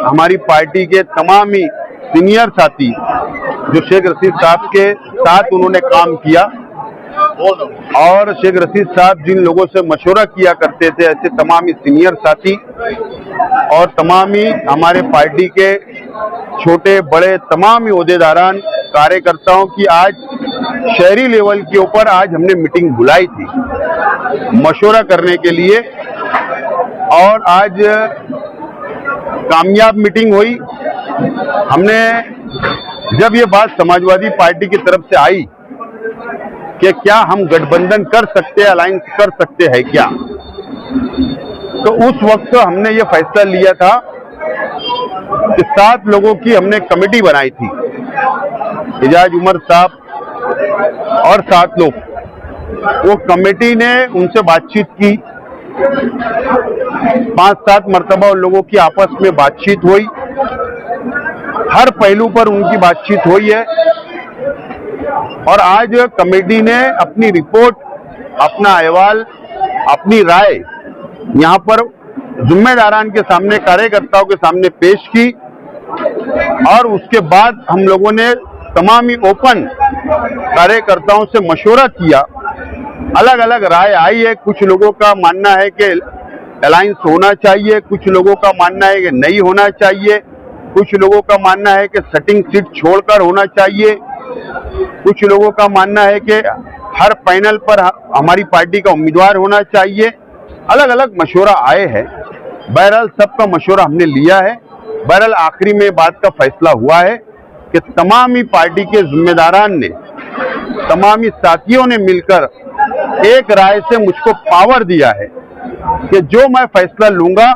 हमारी पार्टी के तमाम ही सीनियर साथी जो शेख रशीद साहब के साथ उन्होंने काम किया और शेख रशीद साहब जिन लोगों से मशवरा किया करते थे, ऐसे तमाम ही सीनियर साथी और तमाम ही हमारे पार्टी के छोटे बड़े तमाम ही ओहदेदारान कार्यकर्ताओं की आज शहरी लेवल के ऊपर आज हमने मीटिंग बुलाई थी मशवरा करने के लिए और आज कामयाब मीटिंग हुई। हमने जब ये बात समाजवादी पार्टी की तरफ से आई कि क्या हम गठबंधन कर सकते हैं, अलायंस कर सकते हैं क्या, तो उस वक्त हमने ये फैसला लिया था कि 7 लोगों की हमने कमेटी बनाई थी, इजाज उमर साहब और 7 लोग। वो कमेटी ने उनसे बातचीत की, 5-7 मरतबा उन लोगों की आपस में बातचीत हुई, हर पहलू पर उनकी बातचीत हुई है और आज कमेटी ने अपनी रिपोर्ट, अपना अहवाल, अपनी राय यहाँ पर जिम्मेदारान के सामने, कार्यकर्ताओं के सामने पेश की और उसके बाद हम लोगों ने तमाम ही ओपन कार्यकर्ताओं से मशवरा किया। अलग अलग राय आई है, कुछ लोगों का मानना है कि अलायंस होना चाहिए, कुछ लोगों का मानना है कि नहीं होना चाहिए, कुछ लोगों का मानना है कि सेटिंग सीट छोड़कर होना चाहिए, कुछ लोगों का मानना है कि हर पैनल पर हमारी पार्टी का उम्मीदवार होना चाहिए। अलग अलग मशवरा आए हैं। बहरहाल सबका मशवरा हमने लिया है। बहरहाल आखिरी में बात का फैसला हुआ है कि तमाम ही पार्टी के जिम्मेदारान ने, तमाम ही साथियों ने मिलकर एक राय से मुझको पावर दिया है कि जो मैं फैसला लूंगा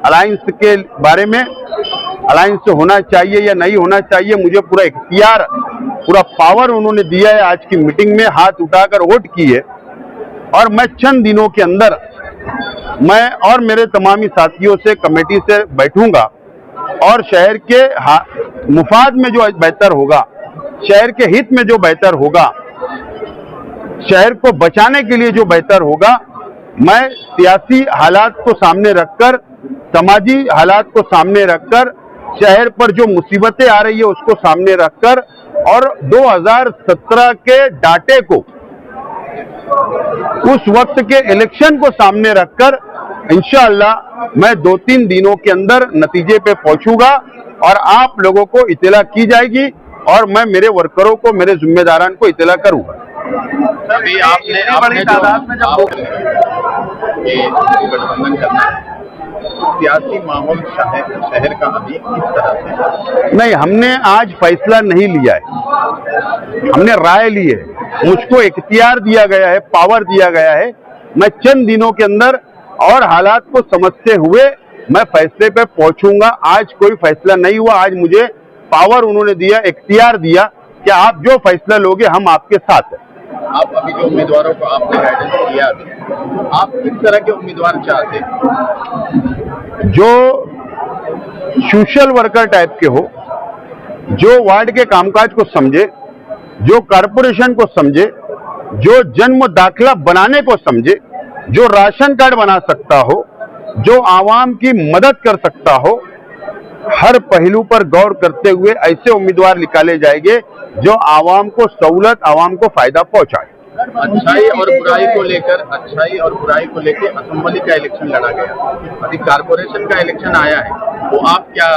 अलायंस के बारे में, अलायंस होना चाहिए या नहीं होना चाहिए, मुझे पूरा इख्तियार, पूरा पावर उन्होंने दिया है। आज की मीटिंग में हाथ उठाकर वोट की है और मैं चंद दिनों के अंदर मैं और मेरे तमामी साथियों से कमेटी से बैठूंगा और शहर के मुफाद में जो बेहतर होगा, शहर के हित में जो बेहतर होगा, शहर को बचाने के लिए जो बेहतर होगा, मैं सियासी हालात को सामने रखकर, समाजी हालात को सामने रखकर, शहर पर जो मुसीबतें आ रही है उसको सामने रखकर और 2017 के डाटे को, उस वक्त के इलेक्शन को सामने रखकर इंशाअल्लाह मैं 2-3 दिनों के अंदर नतीजे पे पहुंचूंगा और आप लोगों को इत्तला की जाएगी और मैं मेरे वर्करों को, मेरे जिम्मेदारान को इत्तला करूंगा। अभी आपने बड़ी तादाद में जब गठबंधन करना है, सियासी माहौल शहर का अभी किस तरह से? नहीं, हमने आज फैसला नहीं लिया है, हमने राय ली है। मुझको इख्तियार दिया गया है, पावर दिया गया है। मैं चंद दिनों के अंदर और हालात को समझते हुए मैं फैसले पे पहुंचूंगा। आज कोई फैसला नहीं हुआ, आज मुझे पावर उन्होंने दिया, इख्तियार दिया कि आप जो फैसला लोगे हम आपके साथ हैं। आप अभी जो उम्मीदवारों को आपने गाइडेंस दिया, आप किस तरह के उम्मीदवार चाहते हैं? जो सोशल वर्कर टाइप के हो, जो वार्ड के कामकाज को समझे, जो कारपोरेशन को समझे, जो जन्म दाखिला बनाने को समझे, जो राशन कार्ड बना सकता हो, जो आवाम की मदद कर सकता हो, हर पहलू पर गौर करते हुए ऐसे उम्मीदवार निकाले जाएंगे जो आवाम को सहूलत, आवाम को फायदा पहुंचाए। अच्छाई और बुराई को लेकर असेंबली का इलेक्शन लड़ा गया, अभी कारपोरेशन का इलेक्शन आया है, तो आप क्या?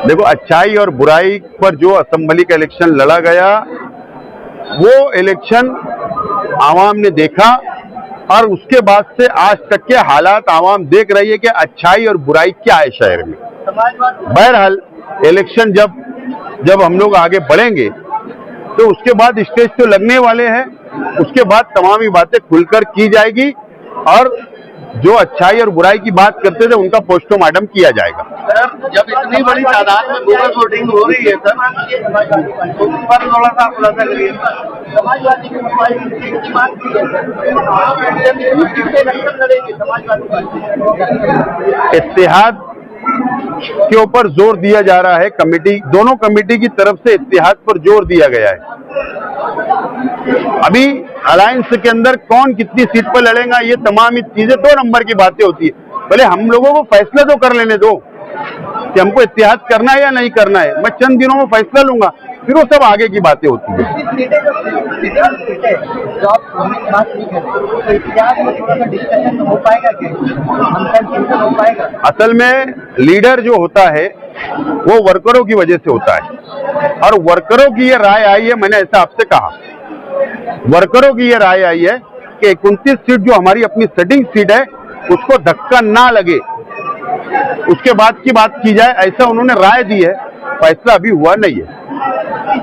देखो, अच्छाई और बुराई पर जो असेंबली का इलेक्शन लड़ा गया, वो इलेक्शन आवाम ने देखा और उसके बाद से आज तक के हालात आवाम देख रही है कि अच्छाई और बुराई क्या है शहर में। बहरहाल इलेक्शन जब हम लोग आगे बढ़ेंगे तो उसके बाद स्टेज तो लगने वाले हैं, उसके बाद तमाम ही बातें खुलकर की जाएगी और जो अच्छाई और बुराई की बात करते थे उनका पोस्टमार्टम किया जाएगा। सर, जब इतनी बड़ी तादाद में बोगस वोटिंग हो रही है सर, पर थोड़ा सा खुलासा करिए। इत्तेहाद के ऊपर जोर दिया जा रहा है, कमेटी, दोनों कमेटी की तरफ से इत्तेहाद पर जोर दिया गया है। अभी अलायंस के अंदर कौन कितनी सीट पर लड़ेगा, ये तमाम चीजें 2 नंबर की बातें होती है। पहले हम लोगों को फैसला तो कर लेने दो कि हमको इतिहाद करना है या नहीं करना है। मैं चंद दिनों में फैसला लूंगा, फिर वो सब आगे की बातें होती है। जो आप बात नहीं कर रहे, तो इतिहास में थोड़ा सा डिस्कशन हो पाएगा क्या? मंथन हो पाएगा? असल में लीडर जो होता है वो वर्करों की वजह से होता है, और वर्करों की ये राय आई है, मैंने ऐसा आपसे कहा, वर्करों की ये राय आई है कि 29 सीट जो हमारी अपनी सेटिंग सीट है उसको धक्का ना लगे, उसके बाद की बात की जाए, ऐसा उन्होंने राय दी है। फैसला अभी हुआ नहीं है।